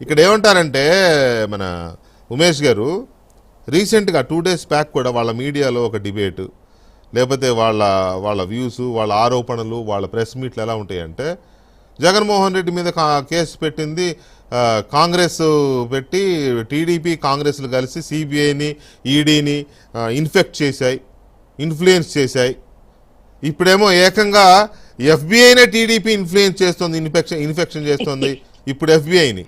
ఇక్కడ ఏమంటారంటే మన ఉమేష్ గారు రీసెంట్గా 2 days బ్యాక్ కూడా వాళ్ళ మీడియాలో ఒక డిబేటు లేకపోతే వాళ్ళ వ్యూస్, వాళ్ళ ఆరోపణలు, వాళ్ళ ప్రెస్ మీట్లు ఎలా ఉంటాయంటే జగన్మోహన్ రెడ్డి మీద కేసు పెట్టింది కాంగ్రెస్ పెట్టి టీడీపీ కాంగ్రెస్లు కలిసి సిబిఐని ఈడీని ఇన్ఫెక్ట్ చేశాయి, ఇన్ఫ్లుయెన్స్ చేశాయి. ఇప్పుడేమో ఏకంగా ఎఫ్బిఐనే టీడీపీ ఇన్ఫ్లుయెన్స్ చేస్తుంది, ఇన్ఫెక్షన్ చేస్తుంది ఇప్పుడు ఎఫ్బిఐని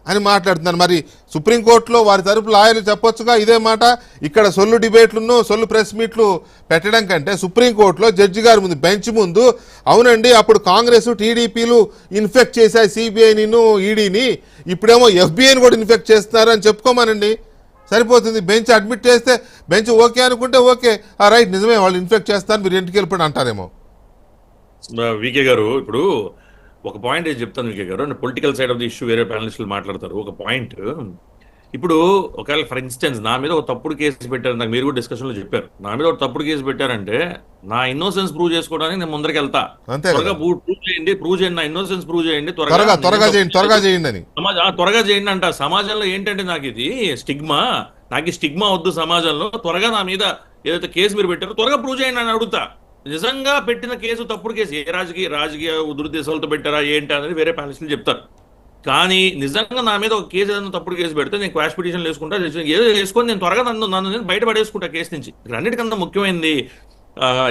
అని మాట్లాడుతున్నారు. మరి సుప్రీంకోర్టులో వారి తరపు లాయర్లు చెప్పొచ్చుగా ఇదే మాట. ఇక్కడ సొల్లు డిబేట్లను సొల్లు ప్రెస్ మీట్లు పెట్టడం కంటే సుప్రీంకోర్టులో జడ్జి గారి ముందు బెంచ్ ముందు అవునండి అప్పుడు కాంగ్రెస్ టీడీపీలు ఇన్ఫెక్ట్ చేశాయి సిబిఐని ఈడీని, ఇప్పుడేమో ఎఫ్బిఐని కూడా ఇన్ఫెక్ట్ చేస్తున్నారు అని చెప్పుకోమనండి, సరిపోతుంది. బెంచ్ అడ్మిట్ చేస్తే బెంచ్ ఓకే అనుకుంటే ఓకే, రైట్ నిజమే వాళ్ళు ఇన్ఫెక్ట్ చేస్తారు మీరు ఇంటికి వెళ్ళిపోయి అంటారేమో. వికే గారు ఇప్పుడు ఒక పాయింట్ ఏం చెప్తాను వికే గారు, political side of the issue వేరే ప్యానలిస్టులు మాట్లాడతారు. ఒక పాయింట్ ఇప్పుడు ఒకవేళ ఫర్ ఇన్స్టెన్స్ నా మీద ఒక తప్పుడు కేసు పెట్టారు, నాకు మీరు కూడా డిస్కషన్లో చెప్పారు, నా మీద ఒక తప్పుడు కేసు పెట్టారంటే నా ఇన్నోసెన్స్ ప్రూవ్ చేసుకోవడానికి నేను ముందరికి వెళ్తా, త్వరగా ప్రూవ్ చేయండి నా ఇన్నోసెన్స్ ప్రూవ్ చేయండి, త్వరగా చేయండి అంట. సమాజంలో ఏంటంటే నాకు ఇది స్టిగ్మా, నాకు ఈ స్టిగ్మా వద్దు సమాజంలో, త్వరగా నా మీద ఏదైతే కేసు మీరు పెట్టారో త్వరగా ప్రూవ్ చేయండి అని అడుగుతా. నిజంగా పెట్టిన కేసు తప్పుడు కేసు ఏ రాజకీయ దురుద్దేశాలతో పెట్టారా ఏంటి అనేది వేరే ప్యానలిస్టులు చెప్తారు. కానీ నిజంగా నా మీద ఒక కేసు ఏదైనా తప్పుడు కేసు పెడితే నేను క్వాష్ పిటిషన్ వేసుకుంటా, ఏదో వేసుకొని నేను త్వరగా నన్ను బయటపడేసుకుంటా కేసు నుంచి. అన్నిటికన్నా ముఖ్యమైనది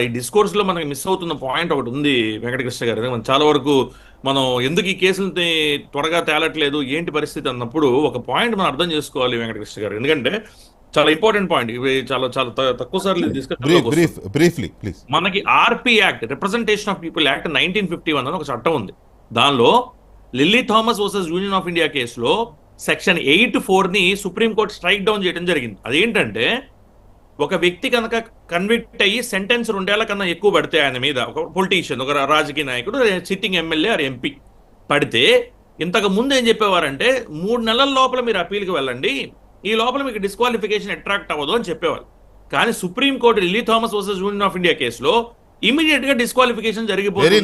ఈ డిస్కోర్స్ లో మనకి మిస్ అవుతున్న పాయింట్ ఒకటి ఉంది వెంకటకృష్ణ గారు. మనం చాలా వరకు మనం ఎందుకు ఈ కేసులని త్వరగా తేలట్లేదు ఏంటి పరిస్థితి అన్నప్పుడు ఒక పాయింట్ మనం అర్థం చేసుకోవాలి వెంకటకృష్ణ గారు, ఎందుకంటే చాలా ఇంపార్టెంట్ పాయింట్. ఇవి చాలా తక్కువ సార్లు డిస్కస్. మనకి RP act, representation of people act 1951 అని ఒక చట్టం ఉంది. దానిలో Lily Thomas versus Union of India కేసులో సెక్షన్ 8(4) సుప్రీంకోర్టు స్ట్రైక్ డౌన్ చేయడం జరిగింది. అదేంటంటే ఒక వ్యక్తి కనుక కన్విక్ట్ అయ్యి సెంటెన్స్ 2 ఏళ్ల కన్నా ఎక్కువ పడితే ఆయన మీద, ఒక పొలిటీషియన్, ఒక రాజకీయ నాయకుడు, సిట్టింగ్ ఎమ్మెల్యే ఆర్ ఎంపీ పడితే ఇంతకు ముందు ఏం చెప్పేవారంటే 3 నెలల లోపల మీరు అప్పీల్కి వెళ్ళండి, ఈ లోపల మీకు డిస్క్వాలిఫికేషన్ అట్రాక్ట్ అవ్వదు అని చెప్పేవారు. కానీ supreme court lily Thomas versus Union of India కేసులో ఇమీడియట్ గా డిస్క్వాలిఫికేషన్ జరిగిపోతుంది.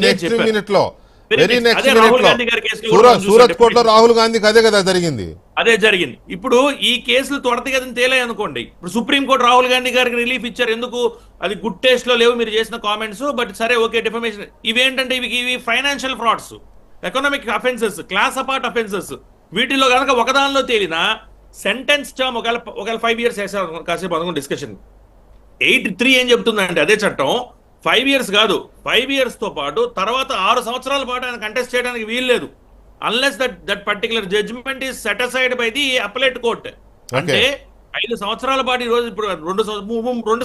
అదే జరిగింది. ఇప్పుడు ఈ కేసులు త్వరతగతిని తేలాయి అనుకోండి, ఇప్పుడు సుప్రీంకోర్టు రాహుల్ గాంధీ గారికి రిలీఫ్ ఇచ్చారు. ఎందుకు? అది గుడ్ టేస్ట్ లో లేవు మీరు చేసిన కామెంట్స్, బట్ సరే ఓకే డిఫమేషన్. ఇవేంటంటే ఇవి financial frauds, economic offences, class apart offences. వీటిలో కనుక ఒకదానిలో తేలినా సెంటెన్స్ టర్మ్ ఒకవేళ 5 years వేసారు కాసేపు అనుకున్న డిస్కషన్. 8(3) ఏం చెప్తుందంటే అదే చట్టం 5 years కాదు, 5 years తో పాటు తర్వాత 6 సంవత్సరాల పాటు ఆయన కంటెస్ట్ చేయడానికి వీల్లేదు, unless that particular judgment is set aside by the appellate court. అంటే 5 సంవత్సరాల పాటు ఈ రోజు ఇప్పుడు 2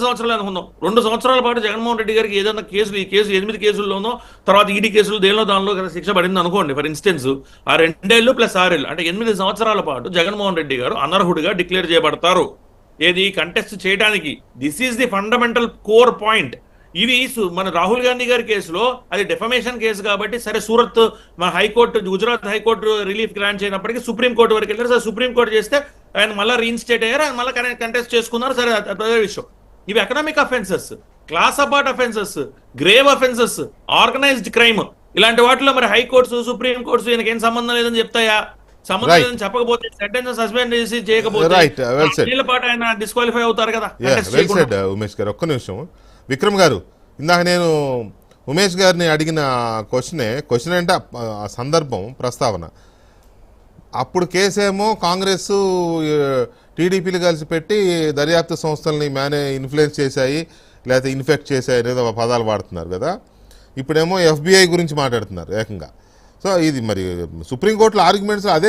సంవత్సరాలు అనుకుందాం, 2 సంవత్సరాల పాటు జగన్మోహన్ రెడ్డి గారికి ఏదైనా కేసులు, ఈ కేసు 8 కేసుల్లోనో తర్వాత ఈడీ కేసులు దానిలో శిక్ష పడింది అనుకోండి ఫర్ ఇన్స్టెన్స్, ఆ 2 ఏళ్ళు ప్లస్ 6 ఏళ్ళు అంటే 8 సంవత్సరాల పాటు జగన్మోహన్ రెడ్డి గారు అనర్హుడిగా డిక్లేర్ చేయబడతారు ఏది కంటెస్ట్ చేయడానికి. This is the fundamental core point. ఇవి మన రాహుల్ గాంధీ గారి కేసులో అది డెఫమేషన్ కేసు కాబట్టి సరే సూరత్ మా high court, Gujarat high court relief grant చేయనప్పటికీ సుప్రీంకోర్టు వరకు వెళ్ళారు. సరే సుప్రీంకోర్టు చేస్తే ఆయన మళ్ళీ రీఇన్స్టేట్ అయ్యారు, ఆయన మళ్ళీ కంటెస్ట్ చేసుకున్నారు, సరే అదే విషయం. ఇవి economic offences, class apart offences, grave offences, organised crime, ఇలాంటి వాటిలో మరి హైకోర్ట్స్ సుప్రీం కోర్ట్స్ ఈయనకి ఏం సంబంధం లేదని చెప్తాయా? సంబంధం లేదని చెప్పకపోతే సెంటెన్స్ సస్పెండ్ చేసి చేయకపోతే పాటు ఆయన డిస్క్వాలిఫై అవుతారు కదా. ఉమేష్ గారు ఒక్క నిమిషం. విక్రమ్ గారు, ఇందాక నేను ఉమేష్ గారిని అడిగిన క్వశ్చన్ అంటే ఆ సందర్భం ప్రస్తావన, అప్పుడు కేసేమో కాంగ్రెస్ టీడీపీలు కలిసి పెట్టి దర్యాప్తు సంస్థల్ని ఇన్ఫ్లుయెన్స్ చేశాయి లేకపోతే ఇన్ఫెక్ట్ చేశాయి అనేది పదాలు వాడుతున్నారు కదా. ఇప్పుడేమో ఎఫ్బిఐ గురించి మాట్లాడుతున్నారు ఏకంగా. సో ఇది మరి సుప్రీంకోర్టులో ఆర్గ్యుమెంట్స్ అదే